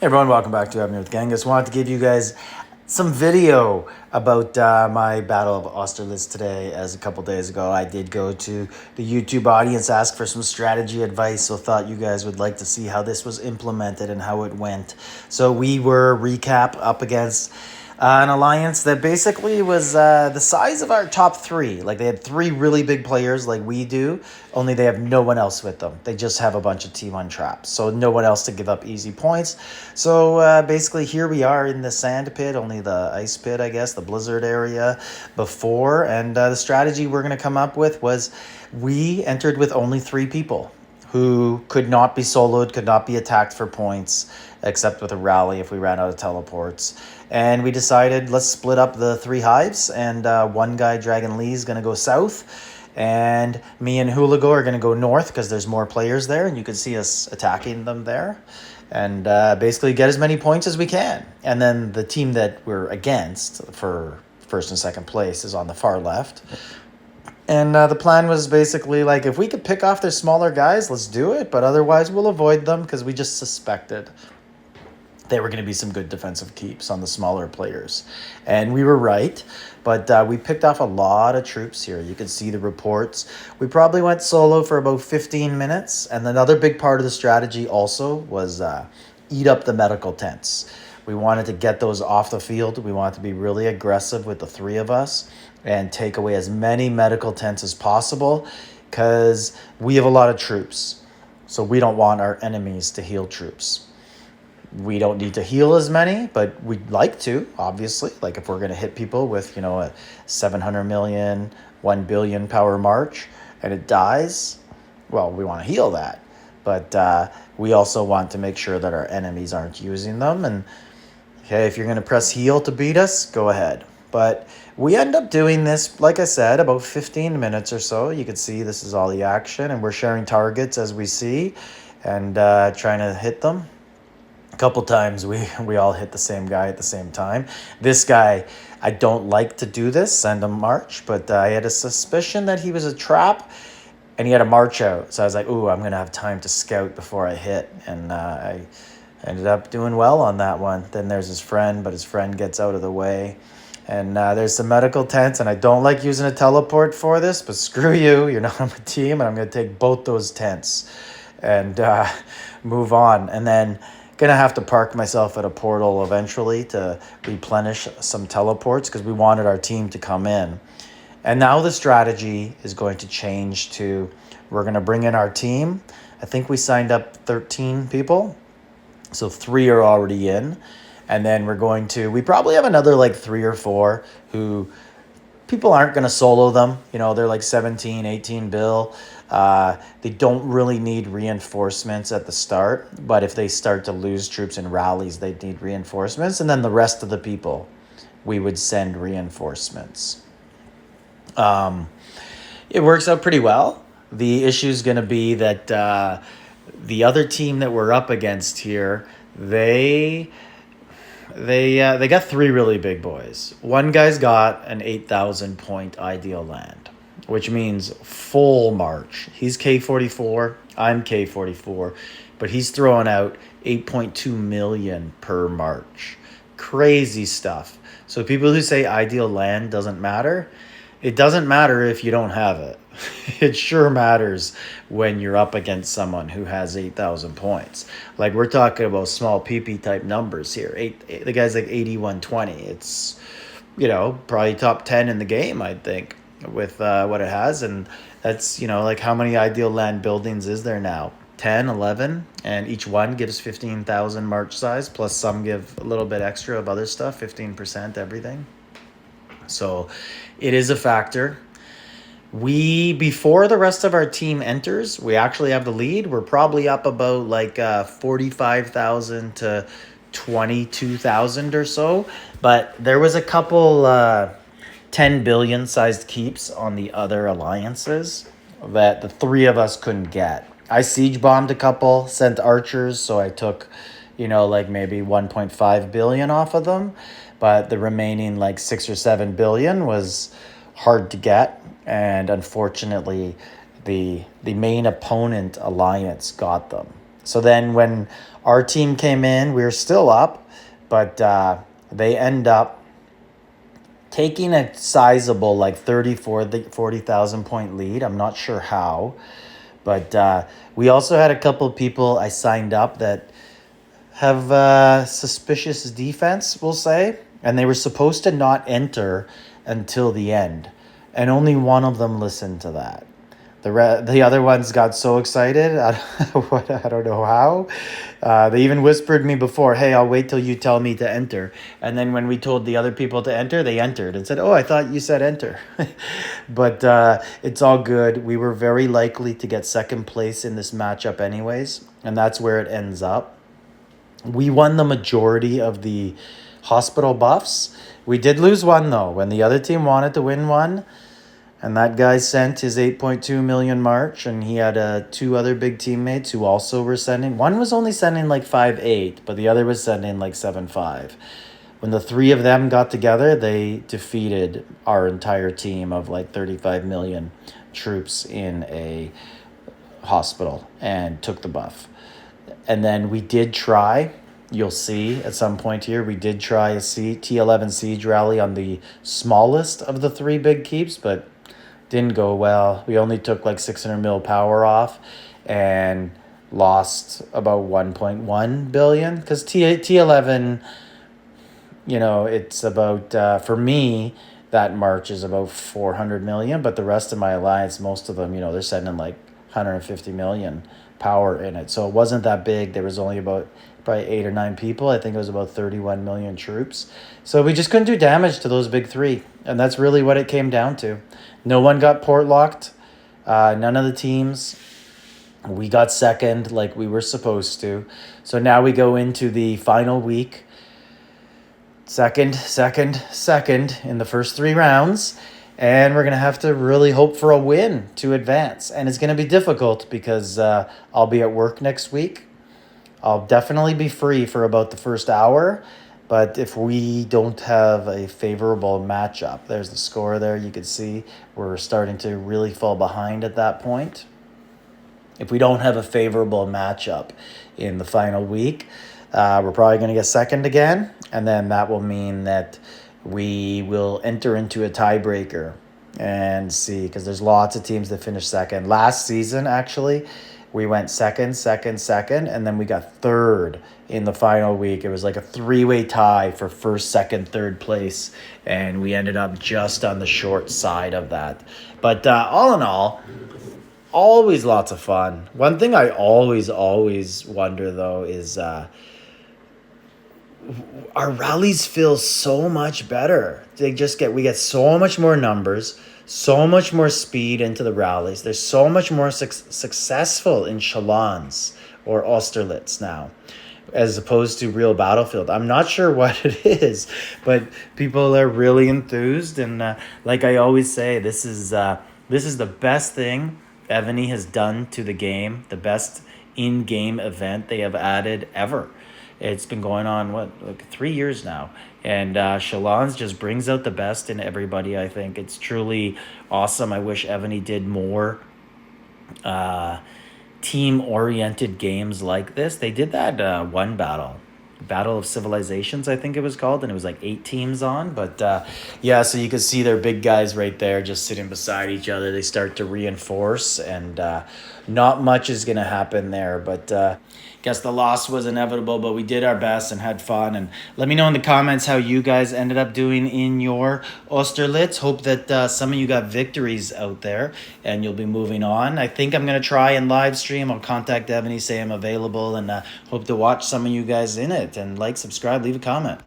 Hey everyone, welcome back to Evony with Genghis. Wanted to give you guys some video about my Battle of Austerlitz today. As a couple days ago, I did go to the YouTube audience, ask for some strategy advice, so thought you guys would like to see how this was implemented and how it went. So we were recap up against an alliance that basically was the size of our top three. Like, they had three really big players like we do, only they have no one else with them. They just have a bunch of T1 traps, so no one else to give up easy points. So basically here we are in the sand pit, only the ice pit, I guess, the blizzard area before. And the strategy we're going to come up with was we entered with only three people who could not be soloed, could not be attacked for points, except with a rally if we ran out of teleports. And we decided, let's split up the three hives, and one guy, Dragon Lee, is going to go south, and me and Hooligo are going to go north because there's more players there, and you can see us attacking them there, and basically get as many points as we can. And then the team that we're against for first and second place is on the far left. And the plan was basically like, if we could pick off their smaller guys, let's do it. But otherwise, we'll avoid them because we just suspected they were going to be some good defensive keeps on the smaller players. And we were right. But we picked off a lot of troops here. You can see the reports. We probably went solo for about 15 minutes. And another big part of the strategy also was eat up the medical tents. We wanted to get those off the field. We wanted to be really aggressive with the three of us and take away as many medical tents as possible because we have a lot of troops. So we don't want our enemies to heal troops. We don't need to heal as many, but we'd like to, obviously. Like, if we're going to hit people with, a 700 million, 1 billion power march and it dies, well, we want to heal that. But we also want to make sure that our enemies aren't using them. And okay, if you're going to press heal to beat us, go ahead. But we end up doing this, like I said, about 15 minutes or so. You can see this is all the action, and we're sharing targets as we see and trying to hit them. A couple times we all hit the same guy at the same time. This guy, I don't like to do this, send him march, but I had a suspicion that he was a trap, and he had a march out. So I was like, ooh, I'm going to have time to scout before I hit, and I ended up doing well on that one. Then there's his friend, but his friend gets out of the way. And there's some medical tents, and I don't like using a teleport for this, but screw you. You're not on my team, and I'm going to take both those tents and move on. And then going to have to park myself at a portal eventually to replenish some teleports because we wanted our team to come in. And now the strategy is going to change to, we're going to bring in our team. I think we signed up 13 people. So 3 are already in. And then we probably have another like 3 or 4 who people aren't going to solo them. They're like 17, 18 bill. They don't really need reinforcements at the start. But if they start to lose troops in rallies, they need reinforcements. And then the rest of the people, we would send reinforcements. It works out pretty well. The issue is going to be that the other team that we're up against here, they got 3 really big boys. One guy's got an 8,000 point ideal land, which means full march. He's K44, I'm K44, but he's throwing out 8.2 million per march. Crazy stuff. So people who say ideal land doesn't matter, it doesn't matter if you don't have it. It sure matters when you're up against someone who has 8,000 points. Like, we're talking about small PP type numbers here. The guy's like 8120. It's, probably top 10 in the game, I think, with what it has. And that's, like, how many ideal land buildings is there now? 10, 11, and each one gives 15,000 march size, plus some give a little bit extra of other stuff, 15%, everything. So it is a factor. Before the rest of our team enters, we actually have the lead. We're probably up about like 45,000 to 22,000 or so. But there was a couple 10 billion sized keeps on the other alliances that the 3 of us couldn't get. I siege bombed a couple, sent archers, so I took, like maybe 1.5 billion off of them. But the remaining like 6 or 7 billion was hard to get. And unfortunately, the main opponent alliance got them. So then when our team came in, we were still up, but they end up taking a sizable like 40,000 point lead. I'm not sure how, but we also had a couple of people I signed up that have suspicious defense, we'll say, and they were supposed to not enter until the end, and only one of them listened to that. The other ones got so excited. I don't know how. They even whispered me before, "Hey, I'll wait till you tell me to enter." And then when we told the other people to enter, they entered and said, "Oh, I thought you said enter." But it's all good. We were very likely to get second place in this matchup anyways, and that's where it ends up. We won the majority of the hospital buffs. We did lose one, though, when the other team wanted to win one. And that guy sent his 8.2 million march, and he had two other big teammates who also were sending. One was only sending like 5.8, but the other was sending like 7.5. When the three of them got together, they defeated our entire team of like 35 million troops in a hospital and took the buff. And then we did try, you'll see at some point here, we did try a T11 Siege rally on the smallest of the three big keeps, but didn't go well. We only took like 600 mil power off and lost about 1.1 billion because T11, it's about, for me, that march is about 400 million, but the rest of my alliance, most of them, they're sending like 150 million power in it. So it wasn't that big. There was only about probably 8 or 9 people. I think it was about 31 million troops. So we just couldn't do damage to those big three. And that's really what it came down to. No one got port locked. None of the teams. We got second like we were supposed to. So now we go into the final week. Second in the first 3 rounds. And we're going to have to really hope for a win to advance. And it's going to be difficult because I'll be at work next week. I'll definitely be free for about the first hour. But if we don't have a favorable matchup, there's the score there. You can see we're starting to really fall behind at that point. If we don't have a favorable matchup in the final week, we're probably going to get second again. And then that will mean that we will enter into a tiebreaker and see, because there's lots of teams that finish second. Last season, actually, we went second, and then we got third in the final week. It was like a 3-way tie for first, second, third place, and we ended up just on the short side of that. But all in all, always lots of fun. One thing I always wonder, though, is our rallies feel so much better. We get so much more numbers, so much more speed into the rallies. They're so much more successful in Chalons or Austerlitz now, as opposed to real battlefield. I'm not sure what it is, but people are really enthused. And like I always say, this is the best thing Evony has done to the game, the best in-game event they have added ever. It's been going on, 3 years now. And Chalons just brings out the best in everybody, I think. It's truly awesome. I wish Evony did more team-oriented games like this. They did that one Battle of Civilizations, I think it was called, and it was like 8 teams on. But so you can see their big guys right there just sitting beside each other. They start to reinforce, and not much is going to happen there. But guess the loss was inevitable, but we did our best and had fun. And let me know in the comments how you guys ended up doing in your Austerlitz. Hope that some of you got victories out there and you'll be moving on. I think I'm going to try and live stream. I'll contact Evony, say I'm available, and hope to watch some of you guys in it. And like, subscribe, leave a comment.